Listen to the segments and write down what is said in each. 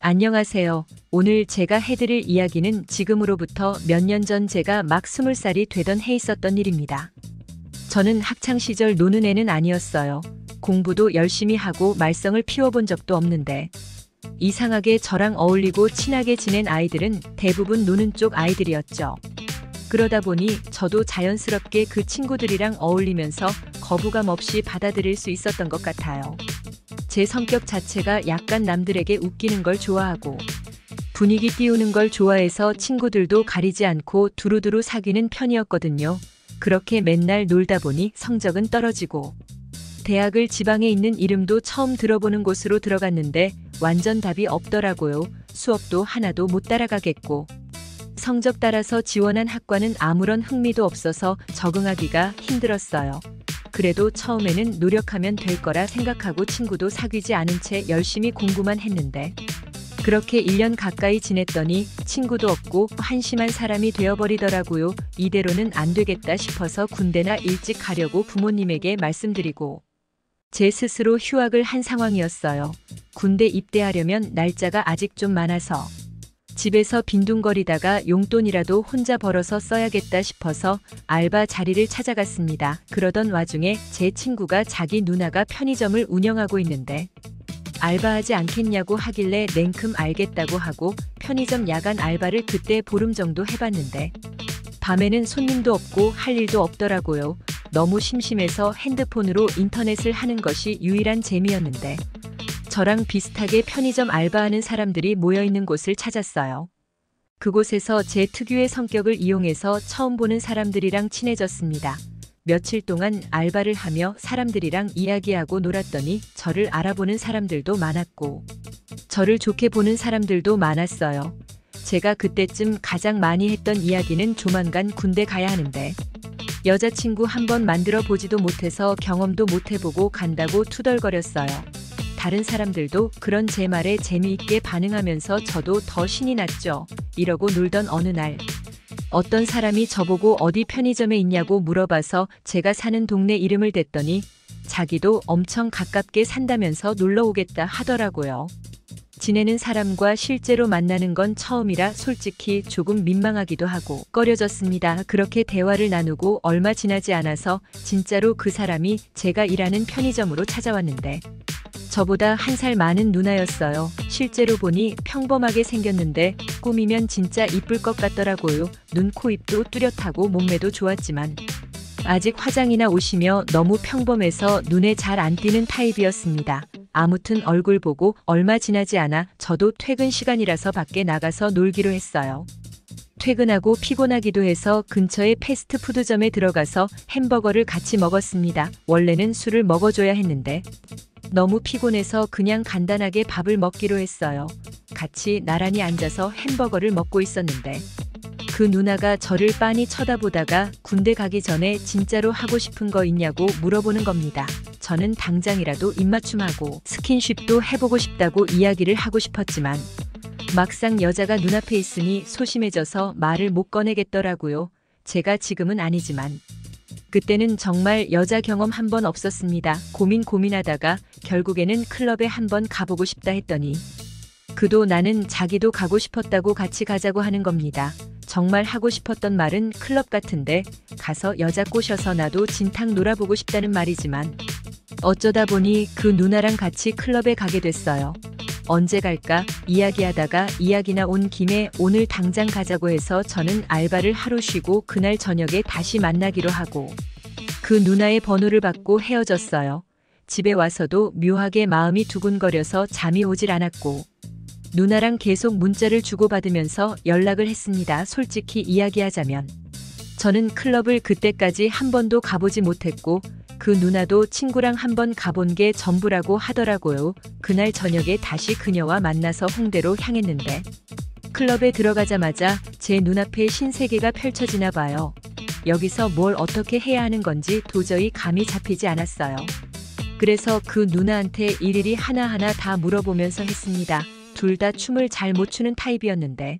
안녕하세요. 오늘 제가 해드릴 이야기는 지금으로부터 몇 년 전 제가 막 20살이 되던 해 있었던 일입니다. 저는 학창시절 노는 애는 아니었어요. 공부도 열심히 하고 말썽을 피워본 적도 없는데 이상하게 저랑 어울리고 친하게 지낸 아이들은 대부분 노는 쪽 아이들이었죠. 그러다 보니 저도 자연스럽게 그 친구들이랑 어울리면서 거부감 없이 받아들일 수 있었던 것 같아요. 제 성격 자체가 약간 남들에게 웃기는 걸 좋아하고 분위기 띄우는 걸 좋아해서 친구들도 가리지 않고 두루두루 사귀는 편이었거든요. 그렇게 맨날 놀다 보니 성적은 떨어지고 대학을 지방에 있는 이름도 처음 들어보는 곳으로 들어갔는데 완전 답이 없더라고요. 수업도 하나도 못 따라가겠고 성적 따라서 지원한 학과는 아무런 흥미도 없어서 적응하기가 힘들었어요. 그래도 처음에는 노력하면 될 거라 생각하고 친구도 사귀지 않은 채 열심히 공부만 했는데 그렇게 1년 가까이 지냈더니 친구도 없고 한심한 사람이 되어버리더라고요. 이대로는 안 되겠다 싶어서 군대나 일찍 가려고 부모님에게 말씀드리고 제 스스로 휴학을 한 상황이었어요. 군대 입대하려면 날짜가 아직 좀 많아서 집에서 빈둥거리다가 용돈이라도 혼자 벌어서 써야겠다 싶어서 알바 자리를 찾아갔습니다. 그러던 와중에 제 친구가 자기 누나가 편의점을 운영하고 있는데 알바하지 않겠냐고 하길래 냉큼 알겠다고 하고 편의점 야간 알바를 그때 보름 정도 해봤는데 밤에는 손님도 없고 할 일도 없더라고요. 너무 심심해서 핸드폰으로 인터넷을 하는 것이 유일한 재미였는데 저랑 비슷하게 편의점 알바하는 사람들이 모여있는 곳을 찾았어요. 그곳에서 제 특유의 성격을 이용해서 처음 보는 사람들이랑 친해졌습니다. 며칠 동안 알바를 하며 사람들이랑 이야기하고 놀았더니 저를 알아보는 사람들도 많았고 저를 좋게 보는 사람들도 많았어요. 제가 그때쯤 가장 많이 했던 이야기는 조만간 군대 가야 하는데 여자친구 한번 만들어 보지도 못해서 경험도 못 해보고 간다고 투덜거렸어요. 다른 사람들도 그런 제 말에 재미있게 반응하면서 저도 더 신이 났죠. 이러고 놀던 어느 날 어떤 사람이 저보고 어디 편의점에 있냐고 물어봐서 제가 사는 동네 이름을 댔더니 자기도 엄청 가깝게 산다면서 놀러 오겠다 하더라고요. 지내는 사람과 실제로 만나는 건 처음이라 솔직히 조금 민망하기도 하고 꺼려졌습니다. 그렇게 대화를 나누고 얼마 지나지 않아서 진짜로 그 사람이 제가 일하는 편의점으로 찾아왔는데 저보다 1살 많은 누나였어요. 실제로 보니 평범하게 생겼는데 꾸미면 진짜 이쁠 것 같더라고요. 눈, 코, 입도 뚜렷하고 몸매도 좋았지만 아직 화장이나 옷이며 너무 평범해서 눈에 잘 안 띄는 타입이었습니다. 아무튼 얼굴 보고 얼마 지나지 않아 저도 퇴근 시간이라서 밖에 나가서 놀기로 했어요. 퇴근하고 피곤하기도 해서 근처의 패스트푸드점에 들어가서 햄버거를 같이 먹었습니다. 원래는 술을 먹어줘야 했는데 너무 피곤해서 그냥 간단하게 밥을 먹기로 했어요. 같이 나란히 앉아서 햄버거를 먹고 있었는데 그 누나가 저를 빤히 쳐다보다가 군대 가기 전에 진짜로 하고 싶은 거 있냐고 물어보는 겁니다. 저는 당장이라도 입맞춤하고 스킨십도 해보고 싶다고 이야기를 하고 싶었지만 막상 여자가 눈앞에 있으니 소심해져서 말을 못 꺼내겠더라고요. 제가 지금은 아니지만 그때는 정말 여자 경험 한 번 없었습니다. 고민하다가 결국에는 클럽에 한번 가보고 싶다 했더니 그도 나는 자기도 가고 싶었다고 같이 가자고 하는 겁니다. 정말 하고 싶었던 말은 클럽 같은데 가서 여자 꼬셔서 나도 진탕 놀아보고 싶다는 말이지만 어쩌다 보니 그 누나랑 같이 클럽에 가게 됐어요. 언제 갈까 이야기하다가 이야기나 온 김에 오늘 당장 가자고 해서 저는 알바를 하루 쉬고 그날 저녁에 다시 만나기로 하고 그 누나의 번호를 받고 헤어졌어요. 집에 와서도 묘하게 마음이 두근거려서 잠이 오질 않았고 누나랑 계속 문자를 주고받으면서 연락을 했습니다. 솔직히 이야기하자면 저는 클럽을 그때까지 한 번도 가보지 못했고 그 누나도 친구랑 한번 가본 게 전부라고 하더라고요. 그날 저녁에 다시 그녀와 만나서 홍대로 향했는데 클럽에 들어가자마자 제 눈앞에 신세계가 펼쳐지나 봐요. 여기서 뭘 어떻게 해야 하는 건지 도저히 감이 잡히지 않았어요. 그래서 그 누나한테 일일이 하나하나 다 물어보면서 했습니다. 둘 다 춤을 잘 못 추는 타입이었는데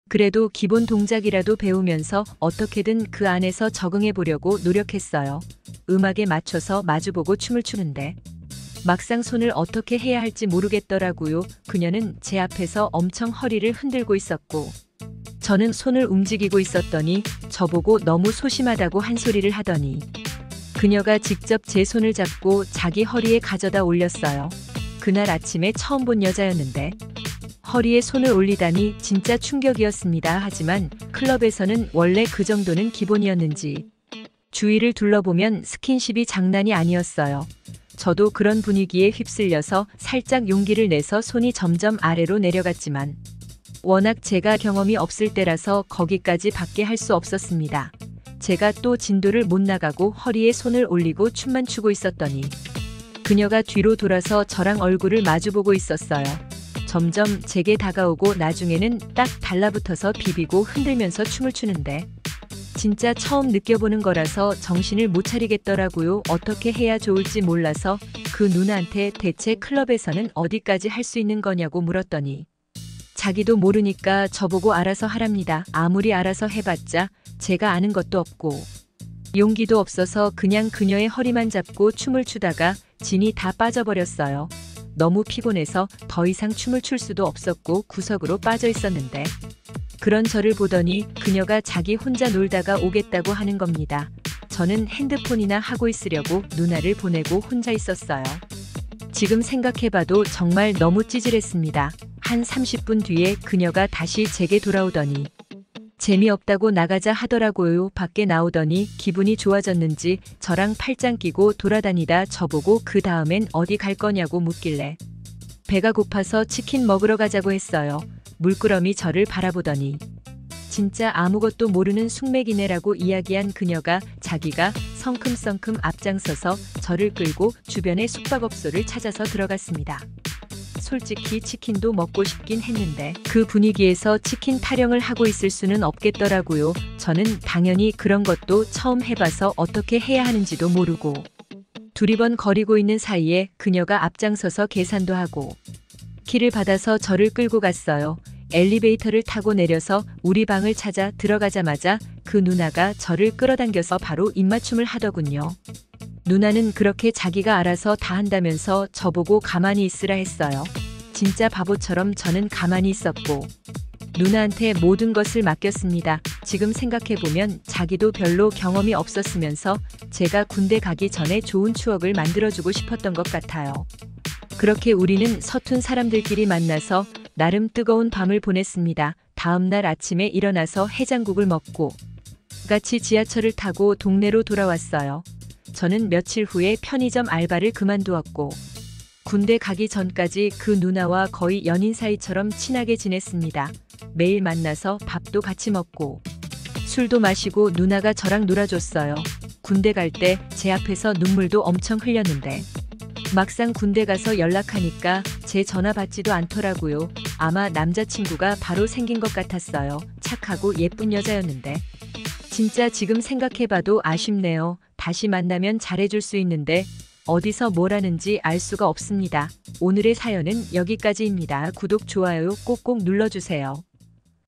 그래도 기본 동작이라도 배우면서 어떻게든 그 안에서 적응해 보려고 노력했어요. 음악에 맞춰서 마주보고 춤을 추는데 막상 손을 어떻게 해야 할지 모르겠더라고요. 그녀는 제 앞에서 엄청 허리를 흔들고 있었고, 저는 손을 움직이고 있었더니 저보고 너무 소심하다고 한 소리를 하더니 그녀가 직접 제 손을 잡고 자기 허리에 가져다 올렸어요. 그날 아침에 처음 본 여자였는데 허리에 손을 올리다니 진짜 충격이었습니다. 하지만 클럽에서는 원래 그 정도는 기본이었는지 주위를 둘러보면 스킨십이 장난이 아니었어요. 저도 그런 분위기에 휩쓸려서 살짝 용기를 내서 손이 점점 아래로 내려갔지만 워낙 제가 경험이 없을 때라서 거기까지 밖에 할 수 없었습니다. 제가 또 진도를 못 나가고 허리에 손을 올리고 춤만 추고 있었더니 그녀가 뒤로 돌아서 저랑 얼굴을 마주보고 있었어요. 점점 제게 다가오고 나중에는 딱 달라붙어서 비비고 흔들면서 춤을 추는데 진짜 처음 느껴보는 거라서 정신을 못 차리겠더라고요. 어떻게 해야 좋을지 몰라서 그 누나한테 대체 클럽에서는 어디까지 할 수 있는 거냐고 물었더니 자기도 모르니까 저보고 알아서 하랍니다. 아무리 알아서 해봤자 제가 아는 것도 없고 용기도 없어서 그냥 그녀의 허리만 잡고 춤을 추다가 진이 다 빠져버렸어요. 너무 피곤해서 더 이상 춤을 출 수도 없었고 구석으로 빠져 있었는데 그런 저를 보더니 그녀가 자기 혼자 놀다가 오겠다고 하는 겁니다. 저는 핸드폰이나 하고 있으려고 누나를 보내고 혼자 있었어요. 지금 생각해봐도 정말 너무 찌질했습니다. 한 30분 뒤에 그녀가 다시 제게 돌아오더니 재미없다고 나가자 하더라고요. 밖에 나오더니 기분이 좋아졌는지 저랑 팔짱 끼고 돌아다니다 저보고 그 다음엔 어디 갈 거냐고 묻길래 배가 고파서 치킨 먹으러 가자고 했어요. 물끄러미 저를 바라보더니 진짜 아무것도 모르는 숙맥이네라고 이야기한 그녀가 자기가 성큼성큼 앞장서서 저를 끌고 주변의 숙박업소를 찾아서 들어갔습니다. 솔직히 치킨도 먹고 싶긴 했는데 그 분위기에서 치킨 타령을 하고 있을 수는 없겠더라고요. 저는 당연히 그런 것도 처음 해봐서 어떻게 해야 하는지도 모르고 두리번 거리고 있는 사이에 그녀가 앞장서서 계산도 하고 키를 받아서 저를 끌고 갔어요. 엘리베이터를 타고 내려서 우리 방을 찾아 들어가자마자 그 누나가 저를 끌어당겨서 바로 입맞춤을 하더군요. 누나는 그렇게 자기가 알아서 다 한다면서 저보고 가만히 있으라 했어요. 진짜 바보처럼 저는 가만히 있었고 누나한테 모든 것을 맡겼습니다. 지금 생각해보면 자기도 별로 경험이 없었으면서 제가 군대 가기 전에 좋은 추억을 만들어주고 싶었던 것 같아요. 그렇게 우리는 서툰 사람들끼리 만나서 나름 뜨거운 밤을 보냈습니다. 다음 날 아침에 일어나서 해장국을 먹고 같이 지하철을 타고 동네로 돌아왔어요. 저는 며칠 후에 편의점 알바를 그만두었고 군대 가기 전까지 그 누나와 거의 연인 사이처럼 친하게 지냈습니다. 매일 만나서 밥도 같이 먹고 술도 마시고 누나가 저랑 놀아줬어요. 군대 갈 때 제 앞에서 눈물도 엄청 흘렸는데 막상 군대 가서 연락하니까 제 전화 받지도 않더라고요. 아마 남자친구가 바로 생긴 것 같았어요. 착하고 예쁜 여자였는데 진짜 지금 생각해봐도 아쉽네요. 다시 만나면 잘해줄 수 있는데 어디서 뭘 하는지 알 수가 없습니다. 오늘의 사연은 여기까지입니다. 구독, 좋아요 꼭꼭 눌러주세요.